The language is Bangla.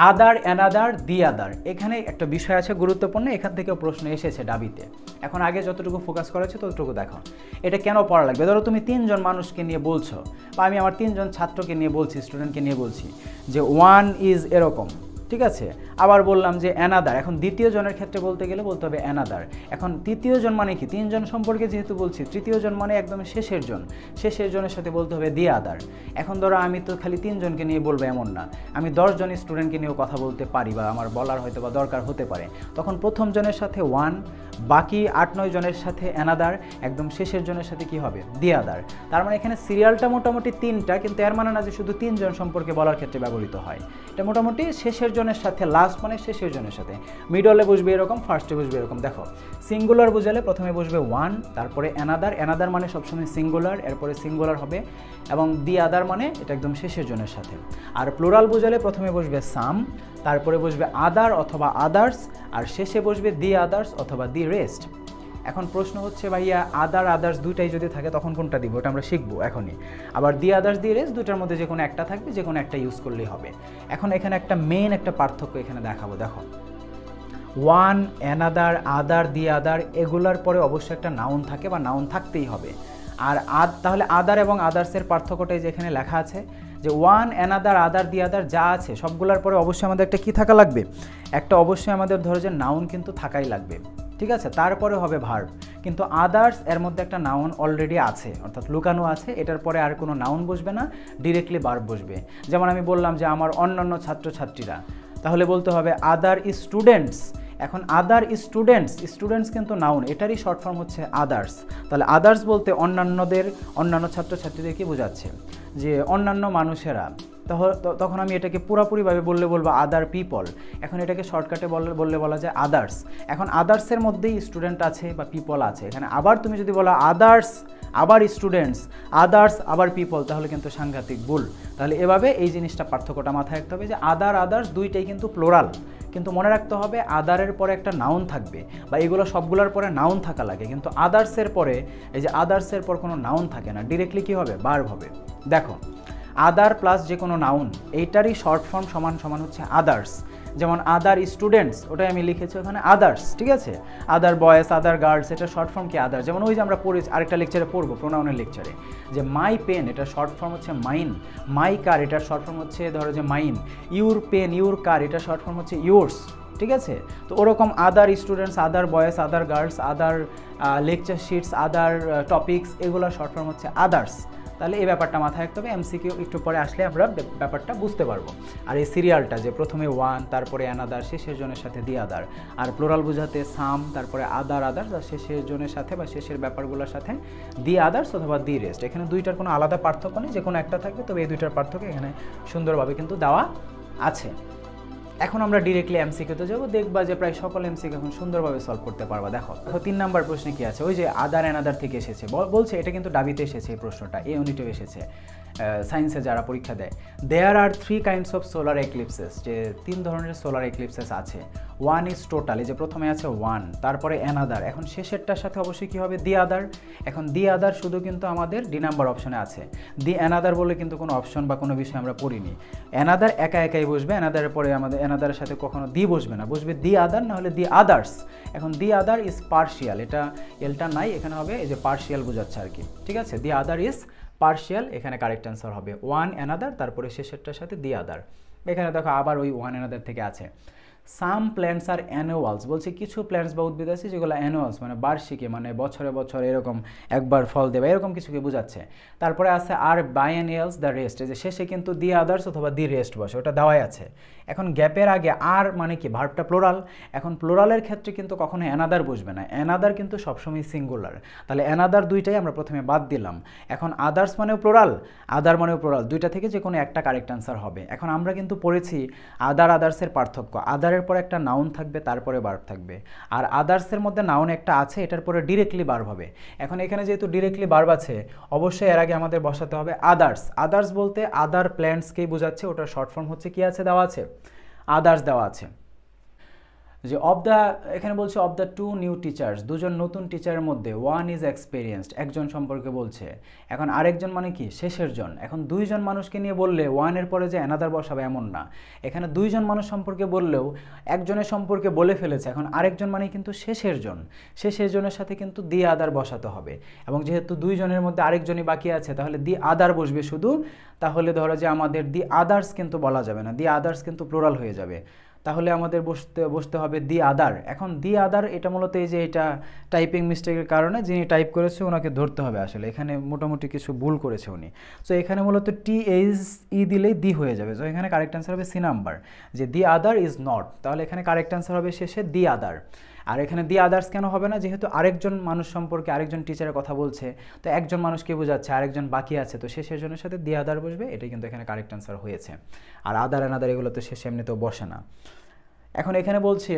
আদার, অ্যানাদার, দি আদার, এখানে একটা বিষয় আছে গুরুত্বপূর্ণ, এখান থেকেও প্রশ্ন এসেছে ডাবিতে। এখন আগে যতটুকু ফোকাস করেছে ততটুকু দেখো। এটা কেন পড়া লাগবে? ধরো তুমি 3 জন মানুষকে নিয়ে বলছো, বা আমি আমার 3 জন ছাত্রকে নিয়ে বলছি, স্টুডেন্টকে নিয়ে বলছি যে ওয়ান ইজ এরকম, ঠিক আছে? আবার বললাম যে অ্যানাদার, এখন দ্বিতীয় জনের ক্ষেত্রে বলতে গেলে বলতে হবে অ্যানাদার। এখন তৃতীয় জন মানে কি? 3 জন সম্পর্কে যেহেতু বলছি, তৃতীয় জন মানে একদম শেষের জন, শেষের জনের সাথে বলতে হবে দি আদার। এখন ধরো আমি তো খালি 3 জনকে নিয়ে বলবো এমন না, আমি 10 জন স্টুডেন্টকে নিয়েও কথা বলতে পারি, বা আমার বলার হয়তো বা দরকার হতে পারে। তখন প্রথম জনের সাথে ওয়ান, বাকি 8-9 জনের সাথে অ্যানাদার, একদম শেষের জনের সাথে কি হবে? দি আদার। তার মানে এখানে সিরিয়ালটা মোটামুটি 3টা, কিন্তু এর মানে না যে শুধু 3 জন সম্পর্কে বলার ক্ষেত্রে ব্যবহৃত হয়। এটা মোটামুটি শেষের জনের সাথে, লাস্ট মানে শেষের জনের সাথে, মিডলে বসবে এরকম, ফার্স্টে বসবে এরকম। দেখো সিঙ্গুলার বোঝালে প্রথমে বসবে ওয়ান, তারপরে অ্যানাদার, অ্যানাদার মানে সবসময় সিঙ্গুলার, এরপরে সিঙ্গুলার হবে, এবং দি আদার মানে এটা একদম শেষের জনের সাথে। আর প্লুরাল বোঝালে প্রথমে বসবে সাম, তারপরে বসবে আদার অথবা আদার্স, আর শেষে বসবে দি আদার্স অথবা দি রেস্ট। এখন প্রশ্ন হচ্ছে ভাইয়া আদার, আদার্স দুইটাই যদি থাকে তখন কোনটা দিব? ওটা আমরা শিখবো এখনই। আবার দি আদার্স, দি রেস্ট, দুটার মধ্যে যে কোনো একটা থাকবে, যে কোনো একটা ইউজ করলেই হবে। এখন এখানে একটা মেইন একটা পার্থক্য এখানে দেখাবো। দেখো ওয়ান, অ্যানাদার, আদার, দি আদার, এগুলার পরে অবশ্যই একটা নাউন থাকে বা নাউন থাকতেই হবে। আর তাহলে আদার এবং আদার্সের পার্থক্যটাই যেখানে লেখা আছে, যে ওয়ান, অ্যানাদার, আদার, দি আদার যা আছে সবগুলোর পরে অবশ্যই আমাদের একটা কি থাকা লাগবে? একটা অবশ্যই আমাদের ধরো যে নাউন কিন্তু থাকাই লাগবে, ঠিক আছে? তারপরে হবে ভার্ব। কিন্তু আদার্স এর মধ্যে একটা নাউন অলরেডি আছে, অর্থাৎ লুকানো আছে, এটার পরে আর কোনো নাউন বসবে না, ডিরেক্টলি ভার্ব বসবে। যেমন আমি বললাম যে আমার অন্যান্য ছাত্রছাত্রীরা, তাহলে বলতে হবে আদার স্টুডেন্টস। এখন আদার স্টুডেন্টস, স্টুডেন্টস কিন্তু নাউন, এটারই শর্ট ফর্ম হচ্ছে আদার্স। তাহলে আদার্স বলতে অন্যান্যদের, অন্যান্য ছাত্রছাত্রীদেরকে বোঝাচ্ছে, যে অন্যান্য মানুষেরা। তখন আমি এটাকে পুরোপুরিভাবে বলবো আদার পিপল। এখন এটাকে শর্টকাটে বললে বলা যায় আদার্স। এখন আদার্সের মধ্যেই স্টুডেন্ট আছে বা পিপল আছে। এখানে আবার তুমি যদি বলো আদার্স আবার স্টুডেন্টস, আদার্স আবার পিপল, তাহলে কিন্তু সাংঘাতিক ভুল। তাহলে এভাবে এই জিনিসটা, পার্থক্যটা মাথায় রাখতে হবে, যে আদার, আদার্স দুইটাই কিন্তু প্লোরাল, কিন্তু মনে রাখতে হবে আদারের পরে একটা নাউন থাকবে, বা এগুলো সবগুলোর পরে নাউন থাকা লাগে। কিন্তু আদার্সের পরে, এই যে আদার্সের পর কোনো নাউন থাকে না, ডিরেক্টলি কি হবে? ভার্ব হবে। দেখো আদার প্লাস যে কোনো নাউন, এইটারই শর্ট ফর্ম সমান সমান হচ্ছে আদার্স। যেমন আদার স্টুডেন্টস, ওটাই আমি লিখেছি ওখানে আদার্স, ঠিক আছে? আদার বয়েস, আদার গার্লস, এটা শর্ট ফর্ম কি? আদার্স। যেমন ওই যে আমরা পড়ি, আরেকটা লেকচারে পড়বো প্রোনাউনের লেকচারে, যে মাই পেন, এটা শর্ট ফর্ম হচ্ছে মাইন। মাই কার, এটার শর্ট ফর্ম হচ্ছে ধরো যে mine. Your pen, your car, এটা শর্ট ফর্ম হচ্ছে ইউর্স, ঠিক আছে? তো ওরকম আদার স্টুডেন্টস, আদার বয়েস, আদার গার্লস, আদার লেকচার শিটস, আদার টপিকস, এগুলো শর্ট ফর্ম হচ্ছে আদার্স। তাহলে এই ব্যাপারটা মাথায় রাখতে হবে, এমসিকিউ একটু পরে আসলে আমরা ব্যাপারটা বুঝতে পারবো। আর এই সিরিয়ালটা, যে প্রথমে ওয়ান, তারপরে অ্যানাদার, শেষের জনের সাথে দি আদার, আর প্লোরাল বোঝাতে সাম, তারপরে আদার, আদার্স, আর শেষের জনের সাথে বা শেষের ব্যাপারগুলোর সাথে দি আদার্স অথবা দি রেস্ট। এখানে দুইটার কোনো আলাদা পার্থক্য নেই, যে কোনো একটা থাকবে, তবে এই দুইটার পার্থক্য এখানে সুন্দরভাবে কিন্তু দেওয়া আছে। এখন আমরা ডিরেক্টলি এমসিকিউতে যাবো, দেখবা যে প্রায় সকল এমসিকিউ এখন সুন্দরভাবে সলভ করতে পারবা। দেখো 3 নাম্বার প্রশ্নে কি আছে? ওই যে আদার, অ্যানাদার থেকে এসেছে, বলছে এটা কিন্তু ডাবিতে এসেছে এই প্রশ্নটা, এই ইউনিটেও এসেছে, সায়েন্সে যারা পরীক্ষা দেয়। দেয়ার আর 3 কাইন্ডস অফ সোলার এক্লিপসেস, যে 3 ধরনের সোলার এক্লিপসেস আছে। ওয়ান ইজ টোটাল, এই যে প্রথমে আছে ওয়ান, তারপরে অ্যানাদার, এখন শেষেরটার সাথে অবশ্যই কী হবে? দি আদার। এখন দি আদার শুধু কিন্তু আমাদের ডি নাম্বার অপশনে আছে, দি অ্যানাদার বলে কিন্তু কোনো অপশন বা কোনো বিষয় আমরা পড়িনি। অ্যানাদার একা একাই বসবে, অ্যানাদারের পরে আমাদের অ্যানাদারের সাথে কখনো দি বসবে না, বসবে দি আদার, না হলে দি আদার্স। এখন দি আদার ইজ পার্শিয়াল, এটা এলটা নাই, এখানে হবে এই যে পার্শিয়াল বোঝাচ্ছে আর কি, ঠিক আছে? দি আদার ইজ পার্শিয়াল, এখানে কারেক্ট অ্যান্সার হবে ওয়ান, অ্যানাদার, তারপরে শেষেরটার সাথে দি আদার। এখানে দেখো আবার ওই ওয়ান, অ্যানাদার থেকে আছে। সাম প্ল্যান্টস আর অ্যানুয়ালস, বলছে কিছু প্ল্যান্টস বা উদ্ভিদ আছে যেগুলো অ্যানুয়ালস, মানে বার্ষিকী, মানে বছরে বছরে এরকম একবার ফল দেবে, এরকম কিছুকে বোঝাচ্ছে। তারপরে আছে আর বাইএনিয়ালস দ্য রেস্ট, এই যে শেষে কিন্তু দি আদার্স অথবা দি রেস্ট বসে, ওটা দেওয়াই আছে। এখন গ্যাপের আগে আর মানে কি? ভার্বটা প্লোরাল। এখন প্লোরালের ক্ষেত্রে কিন্তু কখনো অ্যানাদার বসবে না, অ্যানাদার কিন্তু সবসময় সিঙ্গুলার। তাহলে অ্যানাদার দুইটাই আমরা প্রথমে বাদ দিলাম। এখন আদার্স মানেও প্লোরাল, আদার মানেও প্লোরাল, দুইটা থেকে যে কোনো একটা কারেক্ট অ্যান্সার হবে। এখন আমরা কিন্তু পড়েছি আদার, আদার্সের পার্থক্য। আদারের পরে একটা নাউন থাকবে, তারপরে ভার্ব থাকবে। আর আদার্সের মধ্যে নাউন একটা আছে, এটার পরে ডিরেক্টলি ভার্ব হবে। এখন এখানে যেহেতু ডিরেক্টলি ভার্ব আছে, অবশ্যই এর আগে আমাদের বসাতে হবে আদার্স। আদার্স বলতে আদার প্ল্যান্টসকেই বোঝাচ্ছে, ওটার শর্ট ফর্ম হচ্ছে কি আছে? দেওয়া আছে, আদার্স দেওয়া আছে। যে এখানে বলছে of the two new teachers, দুজন নতুন টিচারের মধ্যে ওয়ান ইজ এক্সপিরিয়েন্সড, একজন সম্পর্কে বলছে। এখন আরেকজন মানে কি, শেষের জন। এখন দুইজন মানুষকে নিয়ে বললে ওয়ানের পরে যে অ্যানাদার বসাবে এমন না, এখানে দুইজন মানুষ সম্পর্কে বললেও একজনের সম্পর্কে বলে ফেলেছে, এখন আরেকজন মানে কিন্তু শেষের জন, শেষের জনের সাথে কিন্তু দি আদার বসাতে হবে। এবং যেহেতু দুইজনের মধ্যে আরেকজনই বাকি আছে, তাহলে দি আদার বসবে শুধু। তাহলে ধরো যে আমাদের দি আদার্স কিন্তু বলা যাবে না, দি আদার্স কিন্তু প্লুরাল হয়ে যাবে। তাহলে আমাদের বসতে হবে দি আদার। এখন দি আদার এটা মূলত এই যে এটা টাইপিং মিস্টেকের কারণে যিনি টাইপ করেছে ওনাকে ধরতে হবে, আসলে এখানে মোটামুটি কিছু ভুল করেছে উনি। সো এখানে মূলত THE দিলেই দি হয়ে যাবে। সো এখানে কারেক্ট অ্যান্সার হবে সি নাম্বার, যে দি আদার ইজ নট। তাহলে এখানে কারেক্ট অ্যান্সার হবে শেষে দি আদার। আর এখানে দি আদার্স কেন হবে না, যেহেতু আরেকজন মানুষ সম্পর্কে আরেকজন টিচারের কথা বলছে, তো একজন মানুষকে বোঝাচ্ছে, আরেকজন বাকি আছে, তো শেষের জনের সাথে দি আদার বসবে, এটাই কিন্তু এখানে কারেক্ট অ্যান্সার হয়েছে। আর আদার অ্যানাদার এগুলো তো শেষে এমনিতেও বসে না। এখন এখানে বলছে